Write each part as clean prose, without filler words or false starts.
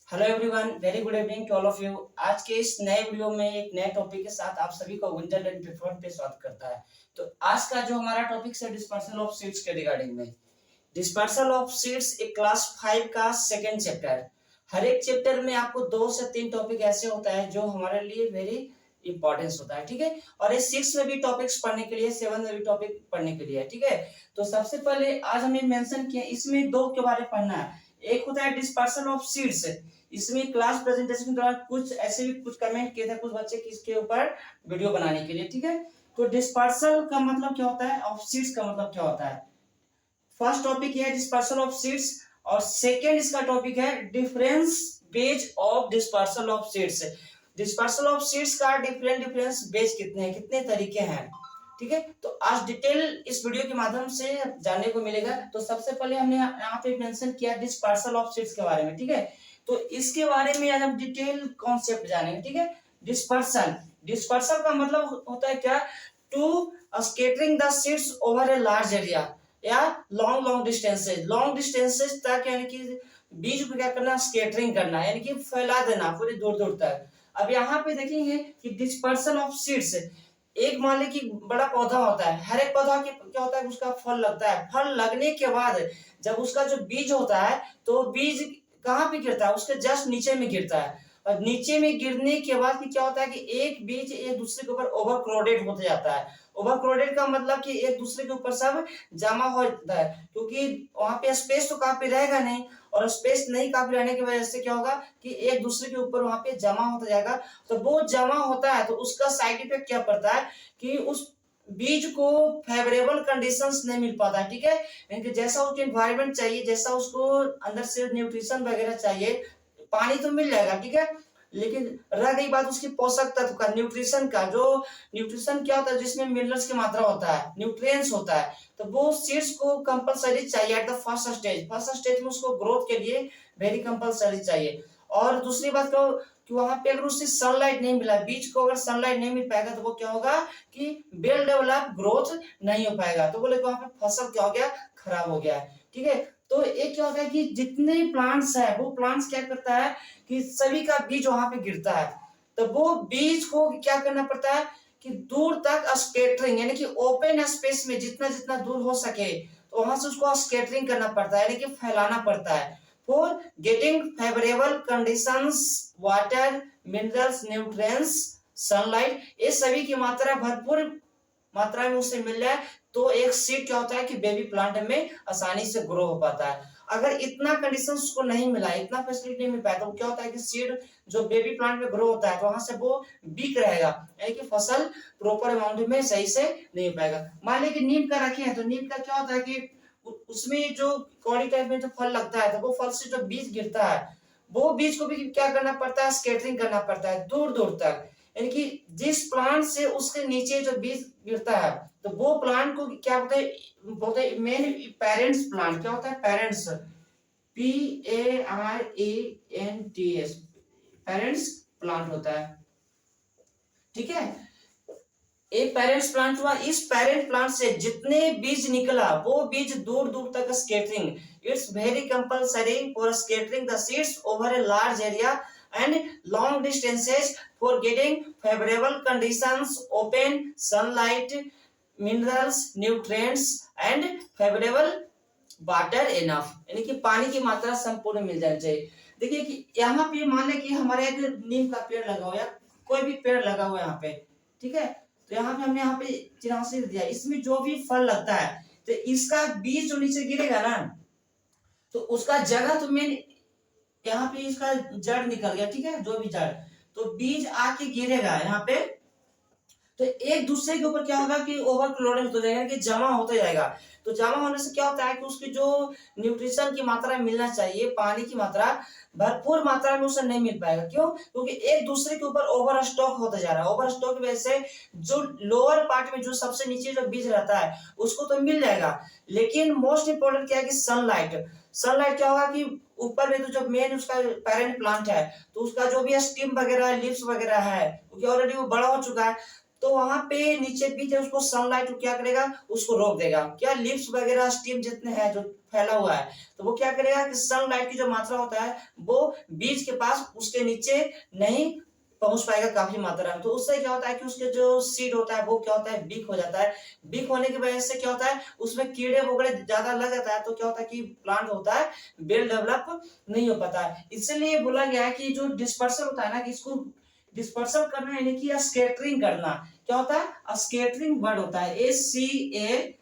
Hello everyone, very good evening to all of you. आज के इस नए वीडियो में एक नए टॉपिक के साथ आप सभी को गुंजन एंड प्लेटफॉर्म पे स्वागत करता है। तो आज का जो हमारा टॉपिक है डिस्पर्सल ऑफ सीड्स के रिगार्डिंग में। डिस्पर्सल ऑफ सीड्स एक क्लास 5 का सेकंड चैप्टर है। हर एक चैप्टर में आपको 2 से 3 टॉपिक ऐसे होता है जो हमारे लिए वेरी इंपॉर्टेंस होता है, ठीक है। और ये 6 में भी टॉपिक्स पढ़ने के लिए, 7 में भी टॉपिक पढ़ने के लिए, ठीक है। तो सबसे पहले आज हमने मेंशन किया, इसमें दो के बारे में पढ़ना है। एक होता है डिस्पर्सल ऑफ सीड्स। इसमें क्लास प्रेजेंटेशन के दौरान कुछ ऐसे भी कुछ कमेंट किए थे कुछ बच्चे कि इसके ऊपर वीडियो बनाने के लिए, ठीक है। तो डिस्पर्सल का मतलब क्या होता है, ऑफ सीड्स का मतलब क्या होता है। फर्स्ट टॉपिक है डिस्पर्सल ऑफ सीड्स और सेकेंड इसका टॉपिक है difference ways of dispersal of seeds. Dispersal of seeds का डिफरेंस बेज कितने हैं, कितने तरीके हैं, ठीक है। तो आज डिटेल इस वीडियो के माध्यम से जानने को मिलेगा। तो सबसे पहले हमने यहाँ पे मेंशन किया डिस्पर्सल ऑफ सीड्स के बारे में, ठीक है। तो इसके बारे में आज हम डिटेल कॉन्सेप्ट जानेंगे, ठीक है। डिस्पर्सल डिस्पर्सल का मतलब होता है क्या, to scattering the seeds over a large area या लॉन्ग डिस्टेंसेज तक, यानी कि बीज को क्या करना, स्कैटरिंग करना, यानी कि फैला देना पूरे दूर दूर तक। अब यहाँ पे देखेंगे कि डिस्पर्सल ऑफ सीड्स, एक मान लीजिए कि बड़ा पौधा होता है, हर एक पौधा के क्या होता है, उसका फल लगता है। फल लगने के बाद जब उसका जो बीज होता है तो बीज कहाँ पे गिरता है, उसके जस्ट नीचे में गिरता है। और नीचे में गिरने के बाद क्या होता है कि एक बीज एक दूसरे के ऊपर ओवर क्राउडेड होते जाता है। ओवर क्राउडेड का मतलब कि एक दूसरे के ऊपर सब जमा हो जाता है, क्योंकि वहां पे स्पेस तो काफी रहेगा नहीं, और स्पेस नहीं काफी रहने की वजह से क्या होगा कि एक दूसरे के ऊपर वहां पे जमा होता जाएगा। तो वो जमा होता है तो उसका साइड इफेक्ट क्या पड़ता है कि उस बीज को फेवरेबल कंडीशंस नहीं मिल पाता है, ठीक है। यानी कि जैसा उसको एनवायरनमेंट चाहिए, जैसा उसको अंदर से न्यूट्रिशन वगैरह चाहिए, पानी तो मिल जाएगा, ठीक है। लेकिन रह गई बात उसकी पोषक तत्व का, न्यूट्रिशन का। जो न्यूट्रिशन क्या होता है, जिसमें मिनरल्स की मात्रा होता है, न्यूट्रिएंट्स होता है, तो वो सीड्स को कंपलसरी चाहिए एट द फर्स्ट स्टेज में उसको ग्रोथ के लिए वेरी कंपलसरी चाहिए। और दूसरी बात कहो कि वहां पे अगर उससे सनलाइट नहीं मिला, बीज को अगर सनलाइट नहीं मिल पाएगा तो वो क्या होगा कि वेल डेवलप ग्रोथ नहीं हो पाएगा। तो बोले वहां पे फसल क्या हो गया, खराब हो गया, ठीक है। तो एक क्या होता है कि जितने प्लांट्स है वो प्लांट्स क्या करता है कि सभी का बीज वहां पे गिरता है। तो वो बीज को क्या करना पड़ता है कि दूर तक स्कैटरिंग, यानी कि ओपन स्पेस में जितना जितना दूर हो सके तो वहां से उसको स्कैटरिंग करना पड़ता है, यानी कि फैलाना पड़ता है। For getting favourable conditions, water, minerals, nutrients, sunlight, ये सभी की मात्रा भरपूर मात्रा में उसे मिल जाए तो एक सीड क्या होता है कि बेबी प्लांट में आसानी से ग्रो हो पाता है। अगर इतना कंडीशन उसको नहीं मिला, इतना फैसिलिटी नहीं मिल पाया तो क्या होता है कि सीड जो बेबी प्लांट में ग्रो होता है तो वहां से वो वीक रहेगा, यानी कि फसल प्रॉपर अमाउंट में सही से नहीं पाएगा। मान लीजिए कि नीम का रखे हैं तो नीम का क्या होता है कि उसमें जो कौड़ी टाइप में जो फल लगता है तो वो फल से जो बीज गिरता है वो बीज को भी क्या करना पड़ता है, स्कैटरिंग करना पड़ता है दूर दूर तक। यानी कि जिस प्लांट से उसके नीचे जो बीज गिरता है तो वो प्लांट को क्या बोलते हैं मेन पेरेंट्स प्लांट क्या होता है, पेरेंट्स, PARENTS, पेरेंट्स प्लांट होता है, ठीक है। एक पेरेंट्स प्लांट हुआ, इस पेरेंट प्लांट से जितने बीज निकला वो बीज दूर दूर तक scattering, it's very compulsory for scattering the seeds over a large area and long distances for getting favorable conditions, open sunlight, minerals, nutrients and favorable water enough, यानी कि पानी की मात्रा संपूर्ण मिल जानी चाहिए। देखिए कि यहाँ पे मान लें कि हमारे एक नीम का पेड़ लगा हुआ है, कोई भी पेड़ लगा हुआ है यहाँ पे, ठीक है। तो यहाँ पे हमने यहाँ पे चिन्हांकित दिया, इसमें जो भी फल लगता है तो इसका बीज जो नीचे गिरेगा ना तो उसका जगह तो मेन यहाँ पे इसका जड़ निकल गया, ठीक है, जो भी जड़, तो बीज आके गिरेगा यहाँ पे तो एक दूसरे के ऊपर क्या होगा कि ओवरलोडेड हो जाएगा, कि जमा होते जाएगा। तो जमा होने से क्या होता है कि उसकी जो न्यूट्रिशन की मात्रा मिलना चाहिए, पानी की मात्रा भरपूर मात्रा में उसे नहीं मिल पाएगा। क्यों? क्योंकि एक दूसरे के ऊपर ओवर स्टॉक होता जा रहा है। ओवर स्टॉक की वजह से जो लोअर पार्ट में जो सबसे नीचे जो बीज रहता है उसको तो मिल जाएगा, लेकिन मोस्ट इंपोर्टेंट क्या है कि सनलाइट। सनलाइट क्या होगा कि ऊपर में तो जो मेन उसका पेरेंट प्लांट है तो उसका जो भी स्टीम वगैरह, लिव्स वगैरह है, क्योंकि ऑलरेडी वो बड़ा हो चुका है, तो वहां पे नीचे बीज है, उसको सनलाइट क्या करेगा, उसको रोक देगा। क्या लीव्स वगैरह स्टीम जितने हैं जो फैला हुआ है, तो वो क्या करेगा कि सनलाइट की जो मात्रा होता है वो बीज के पास उसके नीचे नहीं पहुंच पाएगा काफी मात्रा में। तो उससे क्या होता है कि उसके जो सीड होता है वो क्या होता है, वीक हो जाता है। वीक होने की वजह से क्या होता है, उसमें कीड़े वगैरह ज्यादा लग जाता है, तो क्या होता है कि प्लांट होता है वेल डेवलप नहीं हो पाता है। इसलिए बोला गया है कि जो डिस्पर्सल होता है ना, कि इसको डिस्पर्सल करना यानी कि स्कैटरिंग करना। क्या होता है, स्कैटरिंग वर्ड होता है, SCATTERING,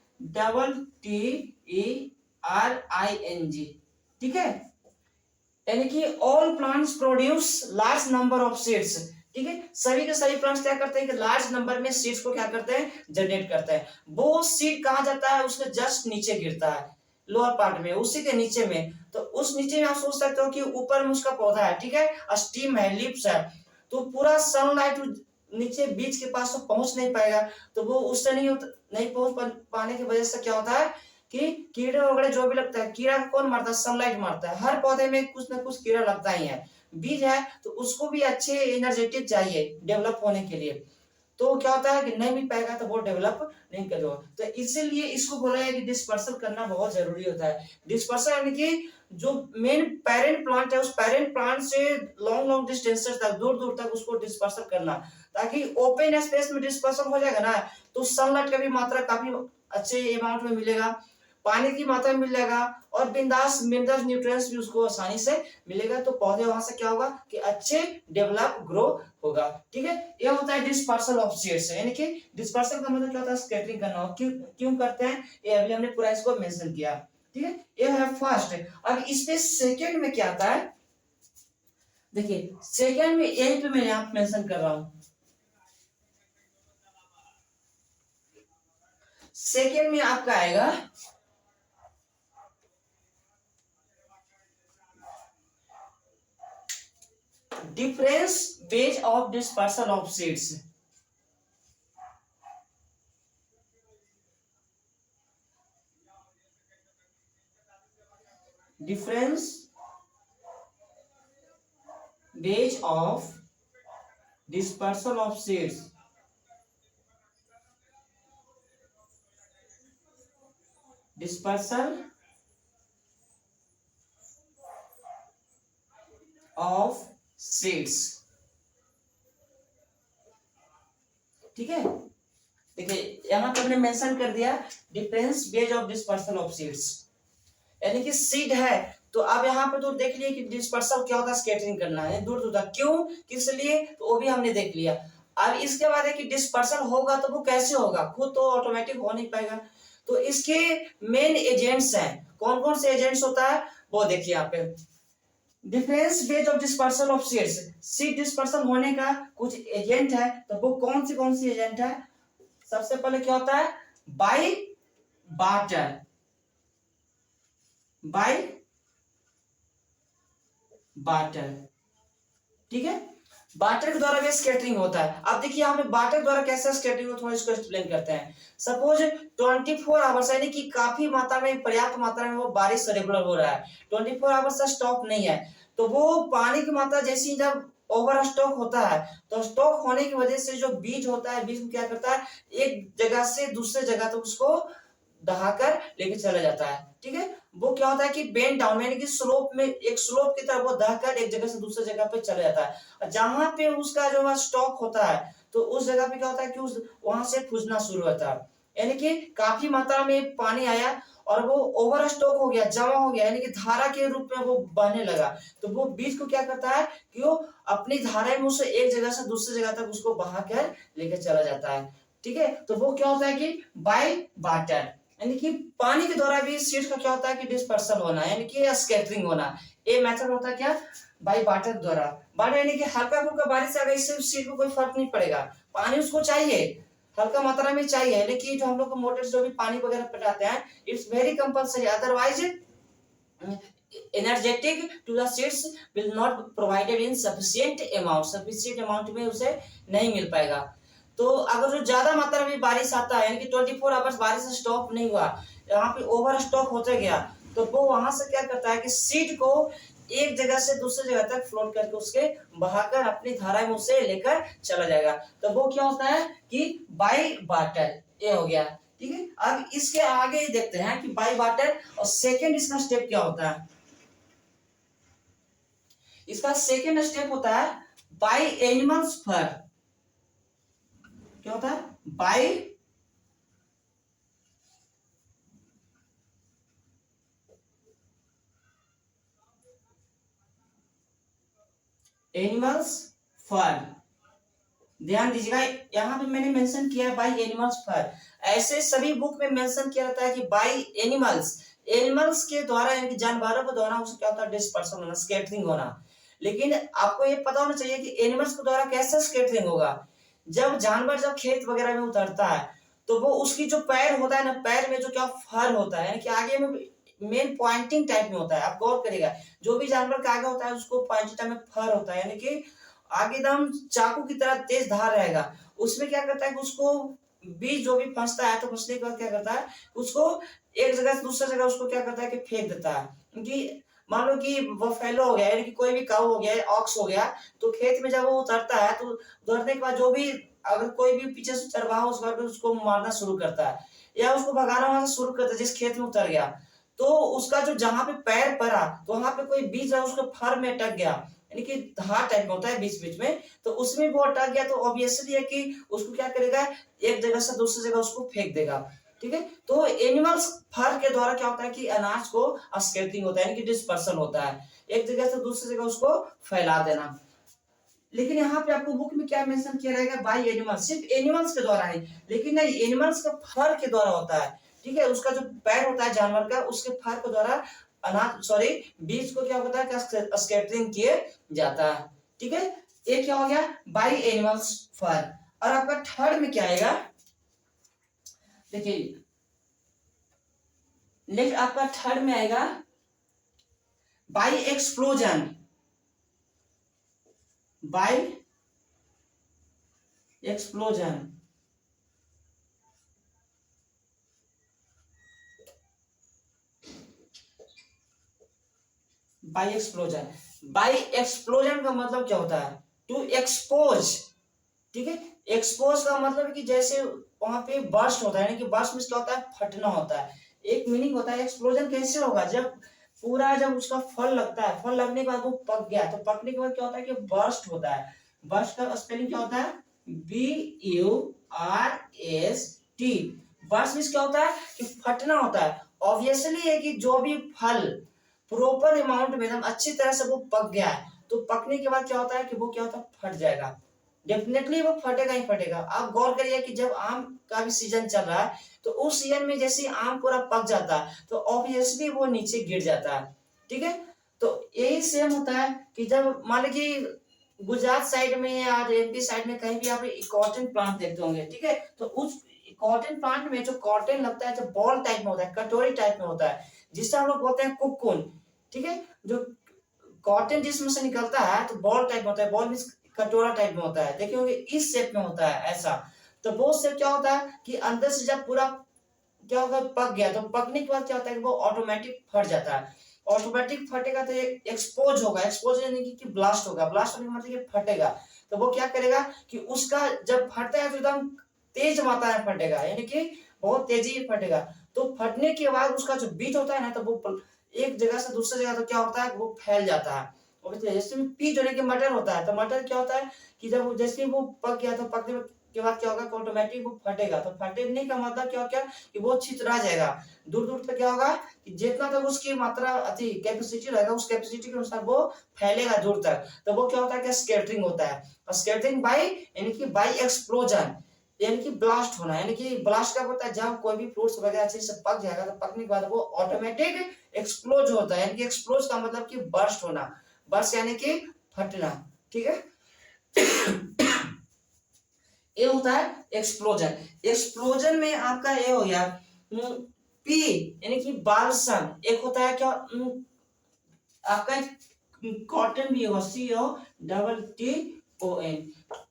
ठीक है। यानी कि all plants produce large number of seeds, ठीक है। सभी के सभी प्लांट्स क्या करते हैं कि लार्ज नंबर में सीड्स को क्या करते हैं, जनरेट करते हैं। वो सीड कहाँ जाता है, उसके जस्ट नीचे गिरता है, लोअर पार्ट में, उसी के नीचे में। तो उस नीचे में आप सोच सकते हो कि ऊपर में उसका पौधा है, ठीक है, स्टीम है, लिप्स है, तो पूरा सनलाइट नीचे बीज के पास तो पहुंच नहीं पाएगा। तो वो उससे नहीं पहुंच पाने की वजह से क्या होता है कि कीड़े वगैरह जो भी लगता है, कीड़ा कौन मारता है, सनलाइट मारता है। हर पौधे में कुछ ना कुछ कीड़ा लगता ही है। बीज है तो उसको भी अच्छे एनर्जेटिक चाहिए डेवलप होने के लिए, तो क्या होता है कि नहीं मिल पाएगा तो वो डेवलप नहीं करेगा। तो इसीलिए इसको बोला है कि डिस्पर्सल करना बहुत जरूरी होता है। डिस्पर्सल यानी कि जो मेन पेरेंट प्लांट है, उस पेरेंट प्लांट से लॉन्ग लॉन्ग डिस्टेंस तक, दूर दूर तक उसको डिस्पर्सल करना, ताकि ओपन स्पेस में डिस्पर्सल हो जाएगा ना, तो सनलाइट का भी मात्रा काफी अच्छे अमाउंट में मिलेगा, पानी की मात्रा में मिल जाएगा, और बिंदास मिनरल्स न्यूट्रिएंट्स भी उसको आसानी से मिलेगा। तो पौधे वहां से क्या होगा कि अच्छे डेवलप ग्रो होगा, ठीक है। ये होता है डिस्पर्सल ऑफ सीड्स, यानी कि डिस्पर्सल का मतलब क्या होता है, स्कैटरिंग करना। क्यों क्यों करते हैं, ये अभी हमने पूरा इसको मेंशन किया, ठीक है। ये है फर्स्ट। अब इस पे सेकंड में क्या आता है, देखिए सेकंड में यही पे मैं यहाँ मेंशन कर रहा हूं। सेकंड में आपका आएगा difference ways of dispersal of seeds, difference ways of dispersal of seeds, dispersal of seeds, ठीक है। देखिए यहाँ पर हमने मेंशन कर दिया difference ways of dispersal of seeds, यानी कि सीड है तो अब यहाँ पे तो देख लिया कि डिस्पर्सल क्या होता है, स्कैटरिंग करना है दूर दूर तक। क्यों, किस लिए, तो वो भी हमने देख लिया। अब इसके बाद है कि डिस्पर्सल होगा तो वो कैसे होगा, खुद तो ऑटोमेटिक हो नहीं पाएगा। तो इसके मेन एजेंट्स हैं, कौन कौन से एजेंट्स होता है वो देखिए यहाँ पे। Difference ways of dispersal of seeds, seed dispersal होने का कुछ एजेंट है, तो वो कौन सी एजेंट है। सबसे पहले क्या होता है, बाय बार्टर, बाय बार्टर, ठीक है। बार्टर के द्वारा भी स्कैटरिंग होता है। अब देखिए यहाँ पे बार्टर द्वारा कैसे स्कैटरिंग होता है, इसको एक्सप्लेन करते हैं। सपोज 24 आवर्स यानी कि काफी मात्रा में, पर्याप्त मात्रा में वो बारिश रेगुलर हो रहा है, 24 आवर्स से स्टॉप नहीं है, तो वो पानी की मात्रा जैसी जब ओवर स्टॉक होता है, तो स्टॉक होने की वजह से जो बीज होता है, बीज को क्या करता है, एक जगह से दूसरे जगह तक उसको दहाकर लेके चला जाता है, ठीक है। वो क्या होता है कि बेंड डाउन यानी कि स्लोप में, एक स्लोप की तरफ वो दहाकर एक जगह से दूसरे जगह पे चला जाता है। जहां पे उसका जो स्टॉक होता है, तो उस जगह पे क्या होता है कि उस वहां से फूजना शुरू होता है, यानी कि काफी मात्रा में पानी आया और वो ओवर स्टॉक हो गया, जमा हो गया, यानी कि धारा के रूप में वो बहने लगा। तो वो बीज को क्या करता है कि वो अपनी धारा में उसे एक जगह से दूसरी जगह तक उसको बहा कर लेकर चला जाता है, ठीक है। तो वो क्या होता है कि बाय वाटर, यानी कि पानी के द्वारा भी सीड्स का क्या होता है कि डिस्पर्सल होना, यानी कि स्कैटरिंग होना। ये मेथड होता है क्या, बाय वाटर द्वारा। वाटर यानी कि हल्का फुल्का बारिश से अगर इससे सीड को कोई फर्क नहीं पड़ेगा, पानी उसको चाहिए, हल्का मात्रा में चाहिए, लेकिन जो हम लोग को मोटर से जो भी पानी वगैरह पटाते हैं, it's very compulsory, otherwise energetic to the seeds will not provided in sufficient amount में उसे नहीं मिल पाएगा। तो अगर जो ज्यादा मात्रा में बारिश आता है, यानी कि 24 आवर्स बारिश स्टॉप नहीं हुआ, यहाँ पे ओवर स्टॉक होता गया, तो वो वहां से क्या करता है कि सीड को एक जगह से दूसरी जगह तक फ्लोट करके उसके बहाकर अपनी धारा में उसे लेकर चला जाएगा। तो वो क्या होता है कि बाई वाटर, ये हो गया। ठीक है, अब इसके आगे देखते हैं कि बाई वाटर और सेकेंड इसका स्टेप क्या होता है। इसका सेकेंड स्टेप होता है बाई एनिमल्स फर। क्या होता है? बाई एनिमल्स फर। ध्यान दीजिएगा, यहां पे मैंने मेंशन किया है बाई एनिमल्स फर। ऐसे सभी बुक में मेंशन किया रहता है कि बाई एनिमल्स, एनिमल्स के द्वारा यानी कि जानवरों के द्वारा उसे क्या होता है? डिस्पर्सन होना, स्कैटरिंग होना। लेकिन आपको ये पता होना चाहिए कि एनिमल्स के द्वारा कैसे स्कैटरिंग होगा। जब जानवर जब खेत वगैरह में उतरता है तो वो उसकी जो पैर होता है ना, पैर में जो क्या फर होता है यानी कि आगे में मेन पॉइंटिंग टाइप में होता है। आप गौर करिएगा, जो भी जानवर का आगे होता है उसको पॉइंटिंग टाइप में फर होता है, यानी कि आगे एकदम चाकू की तरह तेज धार रहेगा। उसमें क्या करता है कि उसको बीज जो भी फंसता है तो फंसने के बाद क्या करता है, उसको एक जगह से दूसरी जगह उसको क्या करता है कि फेंक देता है। क्योंकि मान लो कि बफेलो हो गया यानी कि कोई भी काऊ हो गया, ऑक्स हो गया, तो खेत में जब वो उतरता है तो उतरने के बाद जो भी अगर कोई भी पीछे से चरवाहा उस बार उसको मारना शुरू करता है या उसको भगाना वहां से शुरू करता है जिस खेत में उतर गया, तो उसका जो जहां पे पैर पड़ा तो वहां पे कोई बीज है उसके फर में अटक गया, यानी कि धार टाइप में होता है बीच बीच में, तो उसमें वो अटक गया तो ऑब्वियसली है कि उसको क्या करेगा, एक जगह से दूसरी जगह उसको फेंक देगा। ठीक है, तो एनिमल्स फर के द्वारा क्या होता है कि अनाज को स्कैटरिंग होता है यानी कि डिस्पर्सन होता है, एक जगह से दूसरी जगह उसको फैला देना। लेकिन यहाँ पे आपको बुक में क्या मेंशन किया रहेगा, बाय एनिमल्स, सिर्फ एनिमल्स के द्वारा है, लेकिन नहीं, एनिमल्स का फर के द्वारा होता है। ठीक है, उसका जो पैर होता है जानवर का, उसके फर के द्वारा अनाज सॉरी बीज को क्या होता है स्कैटरिंग किए जाता है। ठीक है, ये क्या हो गया, बाय एनिमल्स फर। और आपका थर्ड में क्या आएगा, देखिए नेक्स्ट आपका थर्ड में आएगा by explosion. By explosion, by explosion, by explosion का मतलब क्या होता है, टू एक्सपोज। ठीक है, एक्सपोज का मतलब है कि जैसे वहां पे बर्स्ट होता है, यानी कि बर्स्ट में क्या होता है, फटना होता है। एक मीनिंग होता है एक्सप्लोजन कैसे होगा, जब पूरा जब उसका फल लगता है, फल लगने के बाद वो पक गया, तो पकने के बाद क्या होता है कि बर्स्ट होता है। बर्स्ट का स्पेलिंग क्या होता है, BURST। बर्स्ट मींस क्या होता है कि फटना होता है। ऑब्वियसली है कि जो भी फल प्रॉपर अमाउंट में एकदम अच्छी तरह से वो पक गया है, तो पकने के बाद क्या होता है कि वो क्या होता है, फट जाएगा। डेफिनेटली वो फटेगा ही फटेगा। आप गौर करिए कि जब आम का भी सीजन चल रहा है तो उस सीजन में जैसे आम पूरा पक जाता है तो ऑब्वियसली वो नीचे गिर जाता है। ठीक है, तो यही सेम होता है कि जब मान लीजिए गुजरात साइड में या MP साइड में कहीं भी आप कॉटन प्लांट देखते होंगे। ठीक है, तो उस कॉटन प्लांट में जो कॉटन लगता है जो बॉल टाइप में होता है, कटोरी टाइप में होता है, जिससे हम लोग बोलते हैं कुकुन। ठीक है, जो कॉटन जिसमें से निकलता है तो बॉल टाइप होता है, बॉल मींस कटोरा टाइप में होता है, देखिए इस शेप में होता है ऐसा। तो वो शेप क्या होता है कि अंदर से जब पूरा क्या होगा, पक गया, तो पकने के बाद क्या होता है कि वो ऑटोमेटिक फट जाता है। ऑटोमेटिक फटेगा तो एक्सपोज होगा, एक्सपोज यानी कि ब्लास्ट होगा, ब्लास्ट होने का मतलब कि फटेगा। तो वो क्या करेगा कि उसका जब फटता है तो एकदम तेज मात्रा में फटेगा, यानी कि बहुत तेजी में फटेगा। तो फटने के बाद उसका जो बीज होता है ना, तो वो एक जगह से दूसरी जगह तो क्या होता है वो फैल जाता है। और जैसे में पीज होने के मटर होता है, तो मटर क्या होता है कि जब जैसे वो पक गया तो पकने के बाद क्या होगा, ऑटोमेटिक वो फटेगा। तो फटने का मतलब क्या क्या कि वो छितरा जाएगा, दूर दूर तक क्या होगा कि जितना तक उसकी मात्रा अति कैपेसिटी रहेगा उस कैपेसिटी के अनुसार वो फैलेगा दूर तक। तो वो क्या होता है कि स्कैटरिंग होता है। स्कैटरिंग बाय यानी कि बाय एक्सप्लोजन, यानी कि ब्लास्ट होना, यानी कि ब्लास्ट क्या होता है जब कोई भी फ्रूट्स वगैरह अच्छे से पक जाएगा तो पकने के बाद वो ऑटोमेटिक एक्सप्लोज होता है, यानी कि एक्सप्लोज का मतलब कि बर्स्ट होना, बर्स्ट यानी कि फटना। ठीक है, ये होता है एक्सप्लोजन। एक्सप्लोजन में आपका ये हो गया पी यानी कि बाल्सन। एक होता है क्या आपका कॉटन भी होगा, COTTON।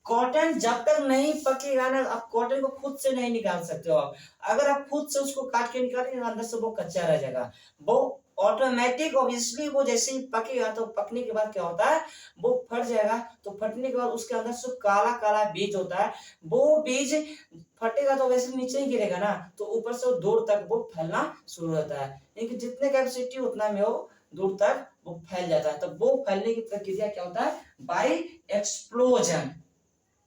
कॉटन जब तक नहीं पकेगा ना, आप कॉटन को खुद से नहीं निकाल सकते हो। आप अगर आप खुद से उसको काट के निकालेंगे अंदर से वो कच्चा रह जाएगा। वो ऑटोमेटिक ऑब्वियसली वो जैसे ही पकेगा तो पकने के बाद क्या होता है, वो फट जाएगा। तो फटने के बाद उसके अंदर जो काला काला बीज होता है, वो बीज फटेगा तो वैसे नीचे ही गिरेगा ना, तो ऊपर से दूर तक वो फैलना शुरू होता है। यानी जितने कैपेसिटी उतना में वो दूर तक वो फैल जाता है। तो वो फैलने की प्रक्रिया क्या होता है, बाय एक्सप्लोजन।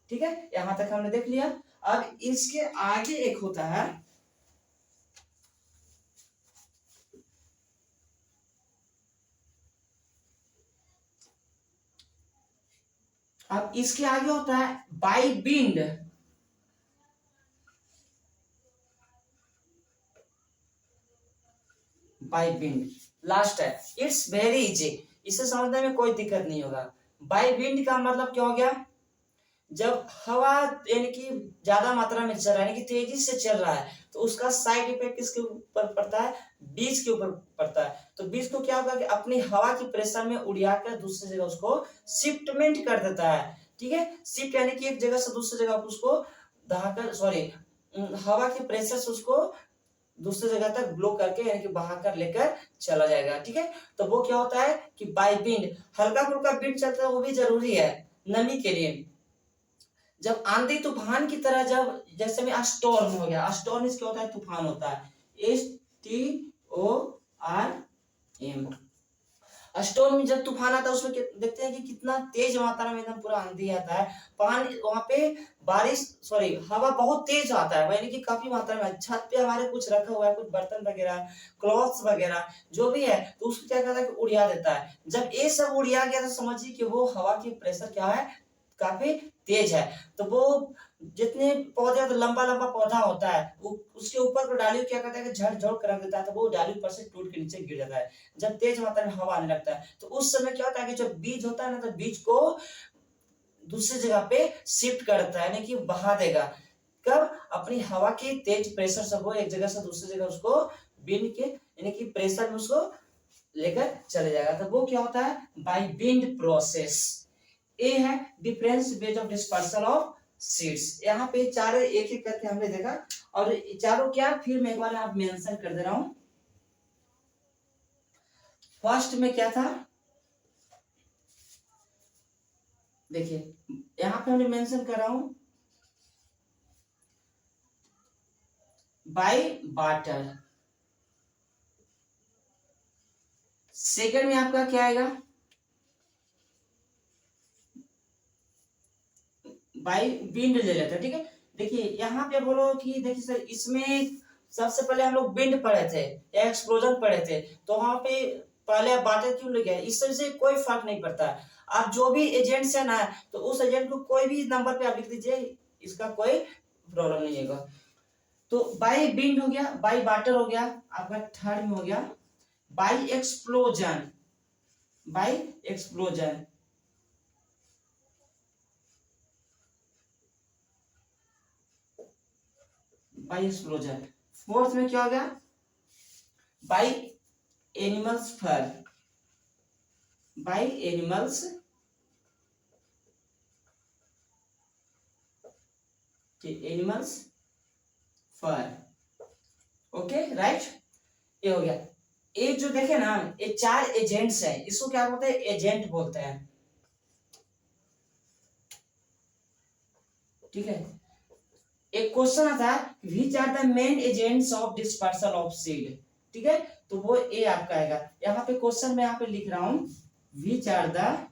ठीक है, यहां तक हमने देख लिया। अब इसके आगे एक होता है, अब इसके आगे होता है by wind. By wind last है, इट्स वेरी इजी, इसे समझने में कोई दिक्कत नहीं होगा। बाय विंड का मतलब क्या हो गया, जब हवा यानी कि ज्यादा मात्रा में चल रहा है, यानी कि तेजी से चल रहा है, तो उसका साइड इफेक्ट किसके ऊपर पड़ता है, बीज के ऊपर पड़ता है। तो बीज को क्या होगा कि अपनी हवा की प्रेशर में उड़ाकर दूसरी जगह उसको शिफ्टमेंट कर देता है। ठीक है, शिफ्ट यानी कि एक जगह से दूसरी जगह उसको दहाकर, सॉरी, हवा के प्रेशर से उसको दूसरी जगह तक ब्लो करके यानी कि बहाकर लेकर चला जाएगा। ठीक है, तो वो क्या होता है कि बाय विंड, हल्का फुल्का विंड चलता है वो भी जरूरी है नमी के लिए। जब आंधी तूफान की तरह, जब जैसे में स्टॉर्म हो गया, स्टॉर्म इसका होता है तूफान होता है, STORM। स्टॉर्म में जब तूफान आता है उसमें देखते हैं कि कितना तेज मात्रा में एकदम पूरा आंधी आता है, पानी वहां पे बारिश, सॉरी, हवा बहुत तेज आता है, यानी कि काफी मात्रा में। छत पे हमारे कुछ रखा हुआ है, कुछ बर्तन वगैरह, क्लॉथ्स वगैरह जो भी है, तो उसको क्या करता है कि उड़िया देता है। जब ये सब उड़िया गया तो समझिए कि वो हवा की प्रेशर क्या है, काफी तेज है। तो वो जितने पौधे, तो लंबा लंबा पौधा होता है, उसके ऊपर को डाली क्या करता है कि झड़ झड़ कर रख देता है, तो वो डाली ऊपर से टूट के नीचे गिर जाता है जब तेज मात्रा में हवा आने लगता है। तो उस समय क्या होता है कि जब बीज होता है ना, तो बीज को दूसरी जगह पे शिफ्ट करता है, यानी कि बहा देगा। कब, अपनी हवा की तेज प्रेशर से वो एक जगह से दूसरी जगह उसको विंड के यानी कि प्रेशर में उसको लेकर चले जाएगा। तो वो क्या होता है, बाय विंड प्रोसेस। ए है difference ways of dispersal of seeds. यहाँ पे चारों एक एक करके हमने देखा, और चारों क्या, फिर मैं एक बार आप मेंशन कर दे रहा हूं। फर्स्ट में क्या था, देखिए यहाँ पे हमने मेंशन कर रहा हूं, बाय वाटर। सेकंड में आपका क्या आएगा, बाय विंड ले लेते हैं। ठीक है, देखिए यहाँ पे बोलो कि देखिए सर, इसमें सबसे पहले हम लोग विंड पढ़े थे या एक्सप्लोजन पढ़े थे, तो वहां पे पहले वाटर क्यों ले गए, इससे कोई फर्क नहीं पड़ता। आप जो भी एजेंट्स है ना, तो उस एजेंट को कोई भी नंबर पे आप लिख दीजिए, इसका कोई प्रॉब्लम नहीं होगा। तो बाय विंड हो गया, बाय वाटर हो गया, आपका थर्ड में हो गया by explosion. By explosion, by explosion. Fourth में क्या हो गया, by animals fur. By animals, animals fur. Okay right, ये हो गया। ये जो देखे ना, ये चार एजेंट्स हैं, इसको क्या बोलते हैं, एजेंट बोलते हैं। ठीक है, एक क्वेश्चन आता है which are the main agents of dispersal of seed. ठीक है, तो वो ए आपका आएगा। यहाँ पे क्वेश्चन में यहाँ पे लिख रहा हूं, which are the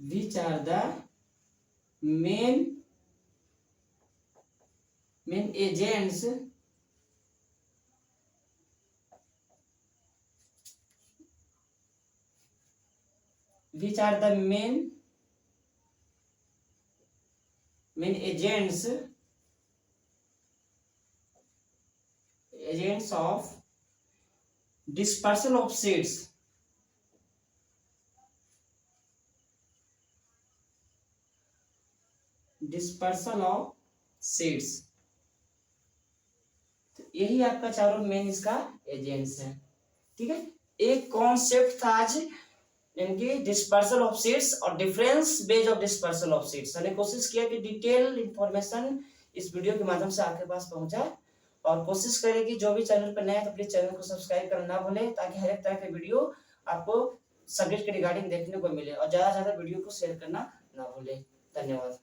which are the main agents which are the main agents of dispersal of seeds। Dispersal of seeds, तो यही आपका चारों मेन इसका एजेंट्स है। ठीक है, एक कॉन्सेप्ट था आज, यानी डिस्पर्सल ऑफ सीड्स और difference ways of dispersal of seeds. मैंने कोशिश किया कि डिटेल इंफॉर्मेशन इस वीडियो के माध्यम से आपके पास पहुंचाए। और कोशिश करें कि जो भी चैनल पर नए हैं तो प्लीज चैनल को सब्सक्राइब करना ना भूलें, ताकि हर एक तरह के वीडियो आपको सब्जेक्ट के रिगार्डिंग देखने को मिले। और ज्यादा से ज्यादा वीडियो को शेयर करना ना भूलें। धन्यवाद।